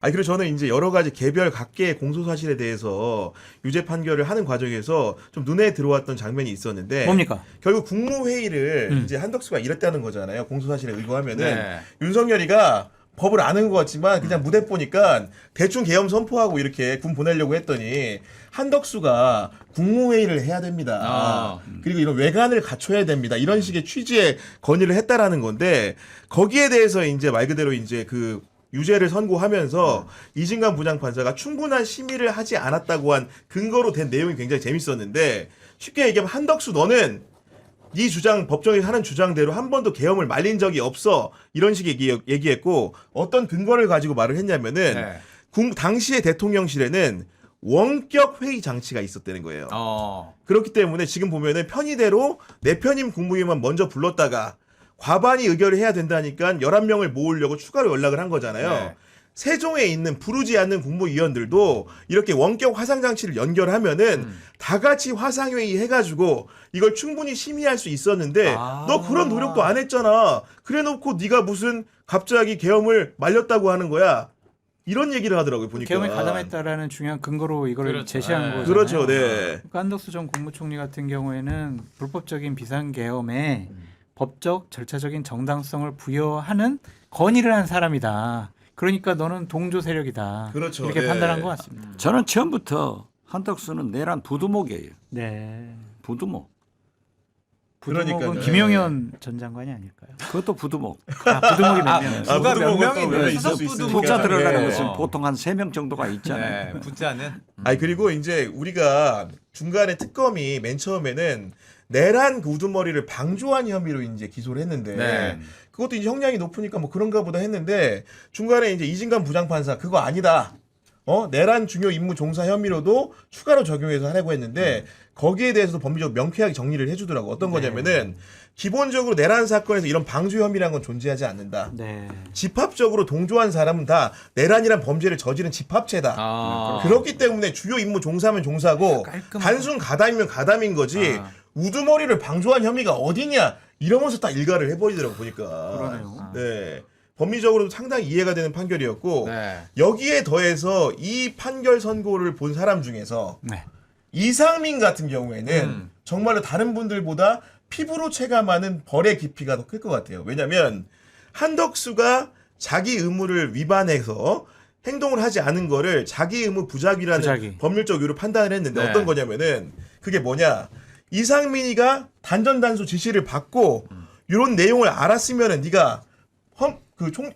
아니, 그리고 저는 이제 여러 가지 개별 각계의 공소 사실에 대해서 유죄 판결을 하는 과정에서 좀 눈에 들어왔던 장면이 있었는데 뭡니까? 결국 국무회의를 이제 한덕수가 이랬다는 거잖아요. 공소 사실에 의거하면은 네. 윤석열이가 법을 아는 것 같지만 그냥 무대 보니까 대충 계엄 선포하고 이렇게 군 보내려고 했더니 한덕수가 국무회의를 해야 됩니다. 그리고 이런 외관을 갖춰야 됩니다. 이런 식의 취지의 건의를 했다라는 건데 거기에 대해서 이제 말 그대로 이제 그 유죄를 선고하면서 이진관 부장판사가 충분한 심의를 하지 않았다고 한 근거로 된 내용이 굉장히 재밌었는데 쉽게 얘기하면 한덕수 너는 네 주장 법정에서 하는 주장대로 한 번도 계엄을 말린 적이 없어 이런 식의 얘기했고 어떤 근거를 가지고 말을 했냐면은 네. 당시의 대통령실에는 원격 회의 장치가 있었다는 거예요. 그렇기 때문에 지금 보면은 편의대로 내 편임 국무위원만 먼저 불렀다가 과반이 의결을 해야 된다니까 11명을 모으려고 추가로 연락을 한 거잖아요. 네. 세종에 있는 부르지 않는 국무위원들도 이렇게 원격 화상장치를 연결하면은 다 같이 화상회의 해가지고 이걸 충분히 심의할 수 있었는데 너 그런 노력도 안 했잖아. 그래놓고 네가 무슨 갑자기 계엄을 말렸다고 하는 거야. 이런 얘기를 하더라고요. 보니까. 계엄에 가담했다라는 중요한 근거로 이걸 그렇죠. 제시한 거잖아요. 그렇죠. 네. 그러니까 한덕수 전 국무총리 같은 경우에는 불법적인 비상계엄에 법적 절차적인 정당성을 부여하는 건의를 한 사람이다. 그러니까 너는 동조 세력이다. 그렇죠. 이렇게 네. 판단한 것 같습니다. 저는 처음부터 한덕수는 내란 부두목이에요. 네. 부두목. 부두목은 그러니까요. 김용현 전 장관이 아닐까요? 그것도 부두목. 부두목이 몇 명? 누가 몇 부두목은 또 명이 왜 수석 있을 수 부두목 있으니까. 붙자 들어가는 네. 것은 보통 한 3명 정도가 있잖아요. 네, 붙자는. 아니 그리고 이제 우리가 중간에 특검이 맨 처음에는 내란 그 우두머리를 방조한 혐의로 이제 기소를 했는데 네. 그것도 이제 형량이 높으니까 뭐 그런가 보다 했는데 중간에 이제 이진관 부장판사 그거 아니다. 내란 중요 임무 종사 혐의로도 추가로 적용해서 하려고 했는데 거기에 대해서도 법리적으로 명쾌하게 정리를 해주더라고. 어떤 거냐면은 기본적으로 내란 사건에서 이런 방조 혐의라는 건 존재하지 않는다. 네. 집합적으로 동조한 사람은 다 내란이란 범죄를 저지른 집합체다. 그렇기 때문에 주요 임무 종사면 종사고 단순 가담이면 가담인 거지 우두머리를 방조한 혐의가 어디냐 이러면서 딱 일가를 해버리더라고 보니까. 그러네요. 네. 법리적으로도 상당히 이해가 되는 판결이었고 네. 여기에 더해서 이 판결 선고를 본 사람 중에서 네. 이상민 같은 경우에는 정말로 다른 분들보다 피부로 체감하는 벌의 깊이가 더 클 것 같아요. 왜냐하면 한덕수가 자기 의무를 위반해서 행동을 하지 않은 거를 자기 의무 부작위라는 부작위. 법률적 이유로 판단을 했는데 네. 어떤 거냐면은 그게 뭐냐 이상민이가 단전단수 지시를 받고 이런 내용을 알았으면은 네가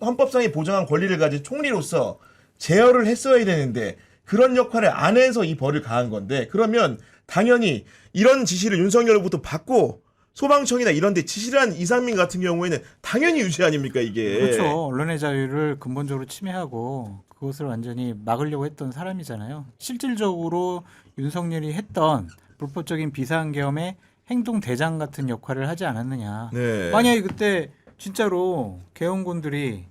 헌법상에 보장한 권리를 가진 총리로서 제어를 했어야 되는데 그런 역할을 안 해서 이 벌을 가한 건데 그러면 당연히 이런 지시를 윤석열로부터 받고 소방청이나 이런 데 지시를 한 이상민 같은 경우에는 당연히 유죄 아닙니까 이게. 그렇죠. 언론의 자유를 근본적으로 침해하고 그것을 완전히 막으려고 했던 사람이잖아요. 실질적으로 윤석열이 했던 불법적인 비상계엄의 행동 대장 같은 역할을 하지 않았느냐. 네. 만약에 그때 진짜로 계엄군들이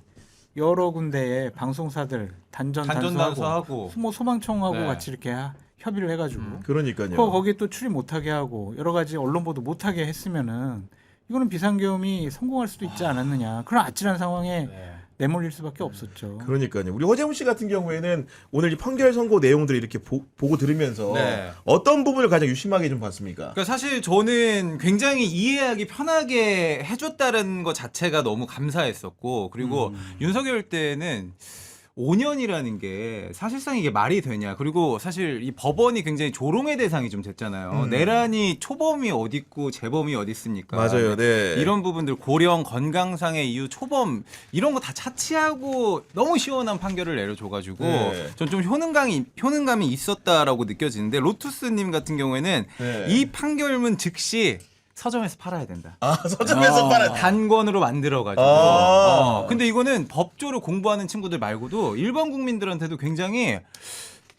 여러 군데의 방송사들 단전단수하고 단전단수하고 뭐 소방청하고 네. 같이 이렇게 협의를 해가지고 그러니까요. 거기에 또 출입 못하게 하고 여러 가지 언론 보도 못하게 했으면은 이거는 비상계엄이 성공할 수도 있지 않았느냐. 그런 아찔한 상황에 내몰릴 수밖에 없었죠. 그러니까요. 우리 허재훈 씨 같은 경우에는 오늘 이 판결 선고 내용들을 이렇게 보고 들으면서 네. 어떤 부분을 가장 유심하게 좀 봤습니까? 그러니까 사실 저는 굉장히 이해하기 편하게 해줬다는 것 자체가 너무 감사했었고 그리고 윤석열 때는 5년이라는 게 사실상 이게 말이 되냐. 그리고 사실 이 법원이 굉장히 조롱의 대상이 좀 됐잖아요. 내란이 초범이 어디 있고 재범이 어디 있습니까? 맞아요. 네. 이런 부분들 고령 건강상의 이유 초범 이런 거 다 차치하고 너무 시원한 판결을 내려줘가지고 네. 전 좀 효능감이 있었다라고 느껴지는데 로투스님 같은 경우에는 네. 이 판결문 즉시 서점에서 팔아야 된다. 서점에서 팔아. 단권으로 만들어가지고. 근데 이거는 법조를 공부하는 친구들 말고도 일반 국민들한테도 굉장히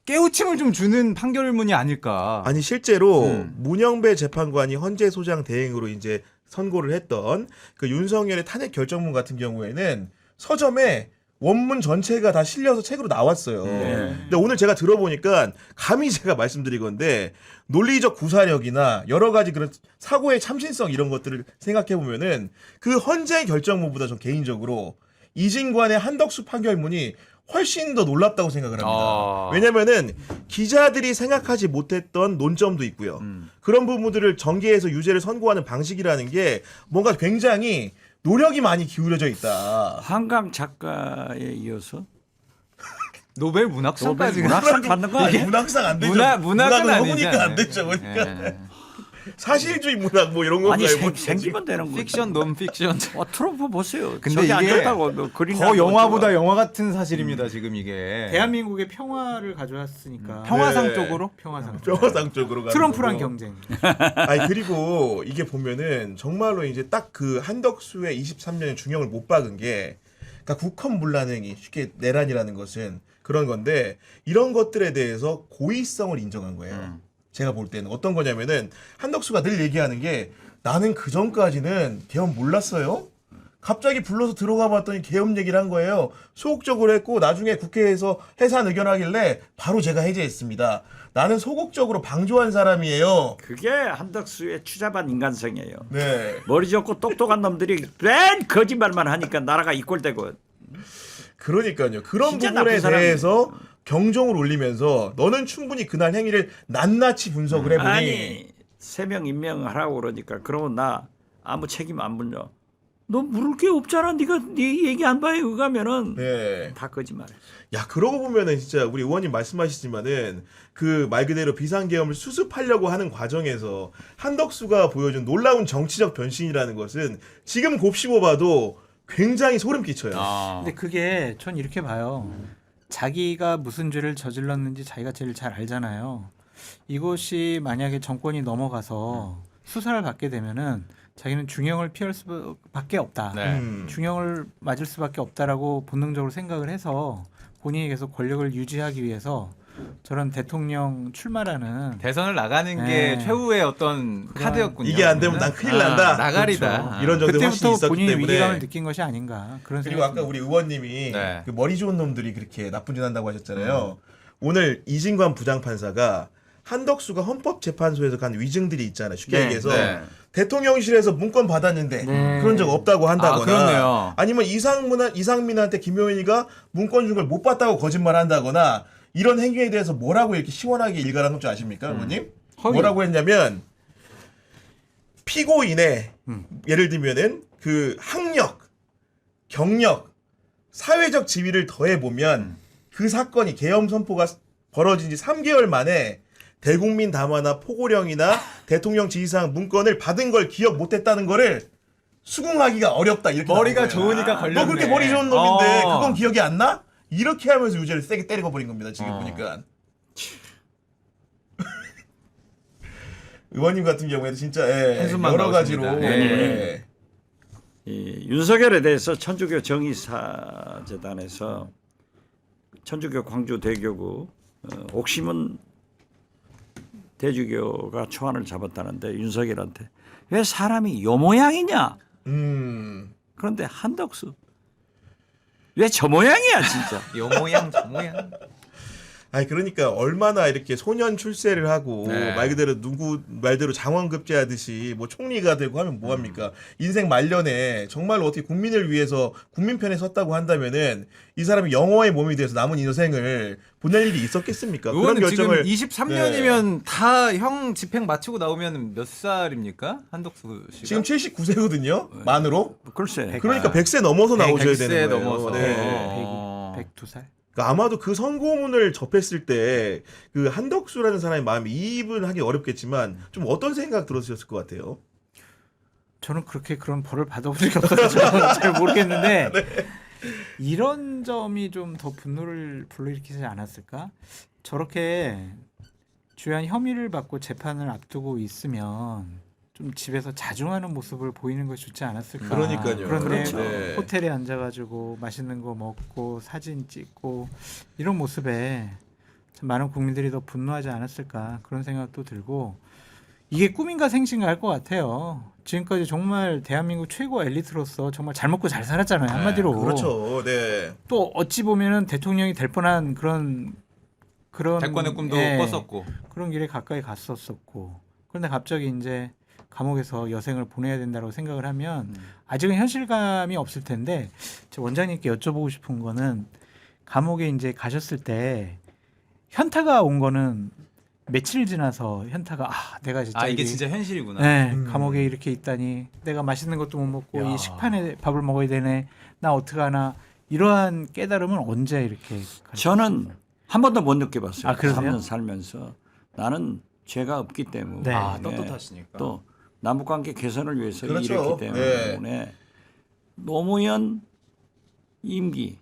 깨우침을 좀 주는 판결문이 아닐까. 아니 실제로 문영배 재판관이 헌재 소장 대행으로 이제 선고를 했던 그 윤석열의 탄핵 결정문 같은 경우에는 서점에 원문 전체가 다 실려서 책으로 나왔어요. 근데 오늘 제가 들어보니까 감히 제가 말씀드리건데 논리적 구사력이나 여러 가지 그런 사고의 참신성 이런 것들을 생각해 보면은 그 헌재 결정문보다 전 개인적으로 이진관의 한덕수 판결문이 훨씬 더 놀랍다고 생각을 합니다. 아. 왜냐면은 기자들이 생각하지 못했던 논점도 있고요. 그런 부분들을 전개해서 유죄를 선고하는 방식이라는 게 뭔가 굉장히 노력이 많이 기울여져 있다. 한강 작가에 이어서 노벨 문학상까지 문학상 받는 거 이게 아니야? 문학상 안 되죠. 문학은 문학은 아니잖아요. 허구니까 안 되죠. 그러니까 예. 사실주의 문학 뭐 이런 거 아니 말고 생기면 되는 거지. 픽션, 논픽션. 트럼프 보세요. 근데 저기 안 이게 좋다고 뭐 그림 더 영화보다 영화 같은 사실입니다. 지금 이게 대한민국의 평화를 가져왔으니까 평화상 네. 쪽으로 평화상 평화상 쪽으로 가는 트럼프랑 거고. 경쟁. 아니 그리고 이게 보면은 정말로 이제 딱 그 한덕수의 23년의 중형을 못 박은 게 그러니까 국헌 문란행위 쉽게 내란이라는 것은 그런 건데 이런 것들에 대해서 고의성을 인정한 거예요. 제가 볼 때는 어떤 거냐면은 한덕수가 늘 얘기하는 게 나는 그 전까지는 계엄 몰랐어요. 갑자기 불러서 들어가 봤더니 계엄 얘기를 한 거예요. 소극적으로 했고 나중에 국회에서 해산 의견하길래 바로 제가 해제했습니다. 나는 소극적으로 방조한 사람이에요. 그게 한덕수의 추잡한 인간성이에요. 네. 머리 좋고 똑똑한 놈들이 맨 거짓말만 하니까 나라가 이꼴되고. 그러니까요. 그런 진짜 부분에 나쁜 사람이에요. 대해서 경종을 울리면서 너는 충분히 그날 행위를 낱낱이 분석을 해보니 아니 3명 임명하라고 그러니까 그러면 나 아무 책임 안 물려. 너 물을 게 없잖아. 네가 네 얘기 안 봐요. 그거면은 네. 다 거짓말. 야 그러고 보면은 진짜 우리 의원님 말씀하시지만은 그 말 그대로 비상계엄을 수습하려고 하는 과정에서 한덕수가 보여준 놀라운 정치적 변신이라는 것은 지금 곱씹어봐도 굉장히 소름 끼쳐요. 근데 그게 전 이렇게 봐요. 자기가 무슨 죄를 저질렀는지 자기가 제일 잘 알잖아요. 이것이 만약에 정권이 넘어가서 수사를 받게 되면은 자기는 중형을 피할 수밖에 없다. 네. 중형을 맞을 수밖에 없다라고 본능적으로 생각을 해서 본인이 계속 권력을 유지하기 위해서 저런 대통령 출마라는 대선을 나가는 네. 게 최후의 어떤 카드였군요. 이게 안 되면 난 큰일 난다. 나가리다. 그렇죠. 이런 정도 확신이 그때부터 있었기 본인이 때문에. 위기감을 느낀 것이 아닌가 그런 그리고 생각이 아까 우리 의원님이 네. 그 머리 좋은 놈들이 그렇게 나쁜 짓 한다고 하셨잖아요. 오늘 이진관 부장판사가 한덕수가 헌법재판소에서 간 위증들이 있잖아요. 쉽게 네, 얘기해서 네. 대통령실에서 문건 받았는데 네. 그런 적 없다고 한다거나 그렇네요. 아니면 이상민한테 김효인이가 문건 준 걸 못 봤다고 거짓말한다거나 이런 행위에 대해서 뭐라고 이렇게 시원하게 일갈한 줄 아십니까, 의원님? 뭐라고 했냐면 피고인의 예를 들면은 그 학력, 경력, 사회적 지위를 더해 보면 그 사건이 계엄 선포가 벌어진 지 3개월 만에 대국민 담화나 포고령이나 대통령 지시사항 문건을 받은 걸 기억 못했다는 거를 수긍하기가 어렵다 이렇게 머리가 나온 거예요. 좋으니까 걸렸네. 너 그렇게 머리 좋은 놈인데 어. 그건 기억이 안 나? 이렇게 하면서 유죄를 세게 때리고 버린 겁니다. 지금 보니까. 의원님 같은 경우에도 진짜 한숨만 여러 가지로 나오십니다. 예. 이 윤석열에 대해서 천주교 정의사재단에서 천주교 광주 대교구 옥시문 대주교가 초안을 잡았다는데 윤석열한테 왜 사람이 요 모양이냐? 그런데 한덕수 왜 저 모양이야 진짜? 요 모양 저 모양. 아니 그러니까 얼마나 이렇게 소년 출세를 하고 네. 말 그대로 누구 말대로 장원급제하듯이 뭐 총리가 되고 하면 뭐 합니까? 인생 말년에 정말로 어떻게 국민을 위해서 국민 편에 섰다고 한다면은 이 사람이 영어의 몸이 돼서 남은 인생을 보낼 일이 있었겠습니까? 그런 의원님 지금 결정을 23년이면 다 형 집행 마치고 나오면 몇 살입니까? 한덕수 씨가? 지금 79세거든요. 만으로. 글쎄. 그러니까 100세 넘어서 나오셔야 100세 되는 거예요. 넘어서. 네. 102살. 그러니까 아마도 그 선고문을 접했을 때 그 한덕수라는 사람의 마음이 이입은 하기 어렵겠지만 좀 어떤 생각 들으셨을 것 같아요? 저는 그렇게 그런 벌을 받아본 적이 없어서 잘 모르겠는데 이런 점이 좀 더 분노를 불러일으키지 않았을까? 저렇게 주요한 혐의를 받고 재판을 앞두고 있으면 좀 집에서 자중하는 모습을 보이는 것이 좋지 않았을까? 그러니까요. 그런데 그렇죠. 네. 호텔에 앉아가지고 맛있는 거 먹고 사진 찍고 이런 모습에 참 많은 국민들이 더 분노하지 않았을까 그런 생각도 들고 이게 꿈인가 생신가 할 것 같아요. 지금까지 정말 대한민국 최고 엘리트로서 정말 잘 먹고 잘 살았잖아요. 한마디로. 그렇죠. 네. 또 어찌 보면은 대통령이 될 뻔한 그런 대권의 꿈도 예, 꿨었고. 그런 길에 가까이 갔었었고 그런데 갑자기 이제 감옥에서 여생을 보내야 된다고 생각을 하면 아직은 현실감이 없을 텐데 저 원장님께 여쭤보고 싶은 거는 감옥에 이제 가셨을 때 현타가 온 거는 며칠 지나서 현타가 내가 진짜 이게 진짜 현실이구나. 네, 감옥에 이렇게 있다니 내가 맛있는 것도 못 먹고 야. 이 식판에 밥을 먹어야 되네. 나 어떡하나. 이러한 깨달음은 언제 이렇게 저는 한 번도 못 느껴봤어요. 아, 그러세요? 3년 살면서 나는 죄가 없기 때문에 네. 떳떳하시니까. 또 남북관계 개선을 위해서 그렇죠. 일했기 때문에 노무현 임기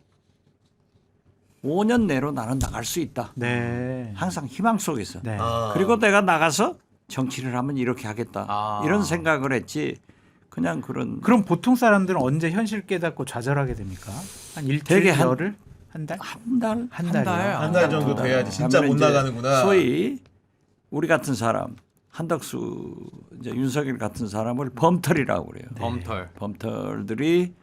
5년 내로 나는 나갈 수 있다. 네. 항상 희망 속에서. 네. 그리고 내가 나가서 정치를 하면 이렇게 하겠다. 이런 생각을 했지. 그냥 그럼 보통 사람들은 언제 현실 깨닫고 좌절하게 됩니까? 한 일주일, 되게 열흘, 한 달? 한 달, 한 달이요. 한 달 정도 돼야지 진짜 그러면 못 이제 나가는구나. 소위 우리 같은 사람 한덕수, 이제 윤석열 같은 사람을 범털이라고 그래요. 범털. 범털들이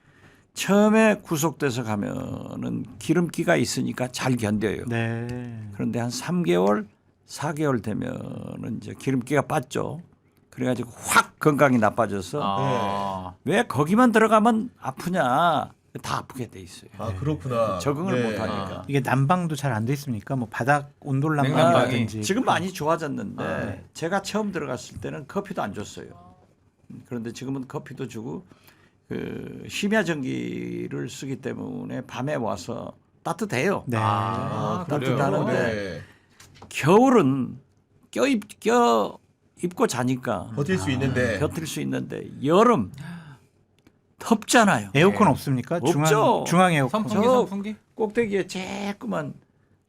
처음에 구속돼서 가면은 기름기가 있으니까 잘 견뎌요. 네. 그런데 한 3개월, 4개월 되면은 이제 기름기가 빠져. 그래가지고 확 건강이 나빠져서 왜 거기만 들어가면 아프냐? 다 아프게 돼 있어요. 아 그렇구나. 적응을 네. 못하니까. 이게 난방도 잘 안 돼 있습니까? 뭐 바닥 온돌 냉난방이. 난방이라든지. 지금 많이 좋아졌는데 네. 제가 처음 들어갔을 때는 커피도 안 줬어요. 그런데 지금은 커피도 주고 그 심야 전기를 쓰기 때문에 밤에 와서 따뜻해요. 네. 따뜻하는데 네. 겨울은 껴입고 자니까 버틸 수 있는데. 버틸 수 있는데 여름 덥잖아요. 에어컨 없습니까? 없죠. 중앙 에어컨. 선풍기 저 선풍기? 꼭대기에 조그만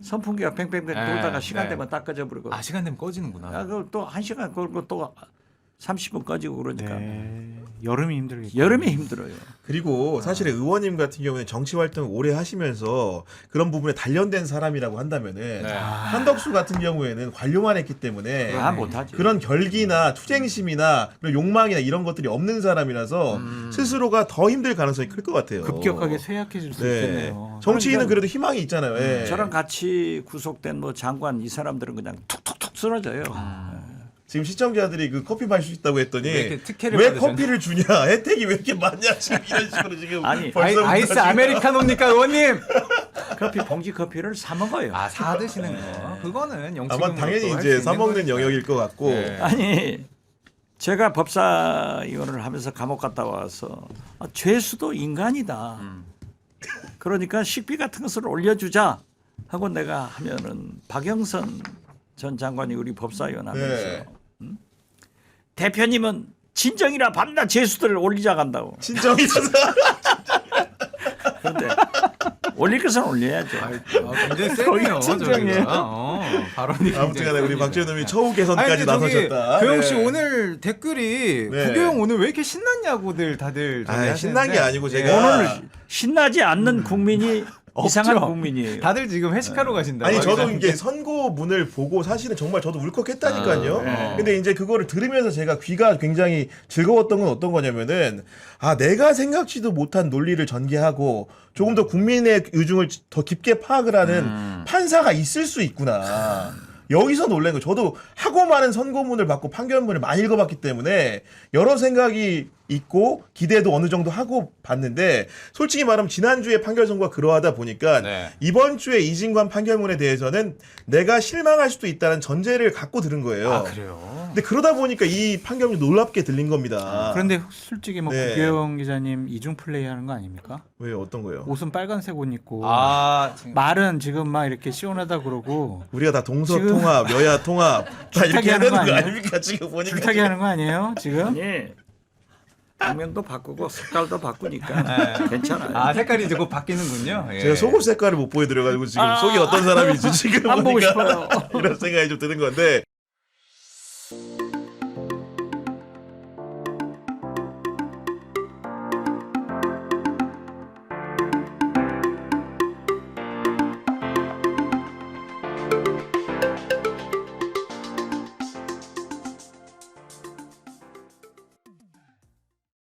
선풍기가 뱅뱅뱅 돌다가 네, 시간 네. 되면 딱 꺼져버리고 시간 되면 꺼지는구나. 그걸 또 1시간 걸고 또 30분 꺼지고 그러니까 네. 여름이 힘들겠죠. 여름에 힘들어요. 그리고 사실 의원님 같은 경우는 정치 활동을 오래 하시면서 그런 부분에 단련된 사람이라고 한다면은 네. 한덕수 같은 경우에는 관료만 했기 때문에 다 못하지. 그런 결기나 투쟁심이나 그런 욕망이나 이런 것들이 없는 사람이라서 스스로가 더 힘들 가능성이 클 것 같아요. 급격하게 쇠약해질 수 네. 있겠네요. 정치인은 그래도 희망이 있잖아요. 예. 저랑 같이 구속된 뭐 장관 이 사람들은 그냥 툭툭툭 쓰러져요. 지금 시청자들이 그 커피 마실 수 있다고 했더니 왜 이렇게 특혜를 왜 받으셨나? 커피를 주냐 혜택이 왜 이렇게 많냐 지금 이런 식으로 지금 아니, 벌써부터 아이스 지금 아메리카노입니까 의원님? 커피 봉지 커피를 사 먹어요. 사 드시는 거. 그거는 영치금으로 아마 당연히 또할수 이제 있는 사 먹는 거니까. 영역일 것 같고 네. 아니 제가 법사위원을 하면서 감옥 갔다 와서 죄수도 인간이다. 그러니까 식비 같은 것을 올려주자 하고 내가 하면은 박영선 전 장관이 우리 법사위원 하면서 네. 대표님은 진정이라 밤낮 죄수들을 올리자 간다고. 친정이 있어서 그런데 올릴 것은 올려야죠. 굉장히 세네요. 친정이에요. 발언이 아무튼간에 우리 박지원님이 처우 개선까지 아니, 근데 저기 나서셨다. 교영 씨 네. 오늘 댓글이 네. 구교영 오늘 왜 이렇게 신났냐고들 다들 저기 아, 신난 게 하시는데 아니고 제가 오늘 신나지 않는 국민이 이상한 없죠. 국민이에요. 다들 지금 회식하러 가신다. 아니 저도 이게 선고문을 보고 사실은 정말 저도 울컥했다니까요. 근데 이제 그거를 들으면서 제가 귀가 굉장히 즐거웠던 건 어떤 거냐면은 내가 생각지도 못한 논리를 전개하고 조금 더 국민의 의중을 더 깊게 파악을 하는 판사가 있을 수 있구나. 여기서 놀란 거. 저도 하고 많은 선고문을 받고 판결문을 많이 읽어봤기 때문에 여러 생각이 있고 기대도 어느 정도 하고 봤는데 솔직히 말하면 지난주에 판결 선고가 그러하다 보니까 네. 이번 주에 이진관 판결문에 대해서는 내가 실망할 수도 있다는 전제를 갖고 들은 거예요. 그래요. 근데 그러다 보니까 이 판결문이 놀랍게 들린 겁니다. 그런데 솔직히 뭐 네. 구교영 기자님 이중 플레이 하는 거 아닙니까? 왜 어떤 거예요? 옷은 빨간색 옷 입고 지금 말은 지금 막 이렇게 시원하다 그러고 우리가 다 동서 지금 통합, 여야 통합 다 이렇게 줄타기 해야 하는 되는 거 거 아니에요? 아닙니까? 지금 보니까 줄타기 하는 거 아니에요? 지금? 아니 방면도 바꾸고 색깔도 바꾸니까 괜찮아요. 색깔이 이제 곧 바뀌는군요. 예. 제가 속옷 색깔을 못 보여드려가지고 지금 속이 어떤 사람인지 지금 안 보고 보니까 싶어요. 이런 생각이 좀 드는 건데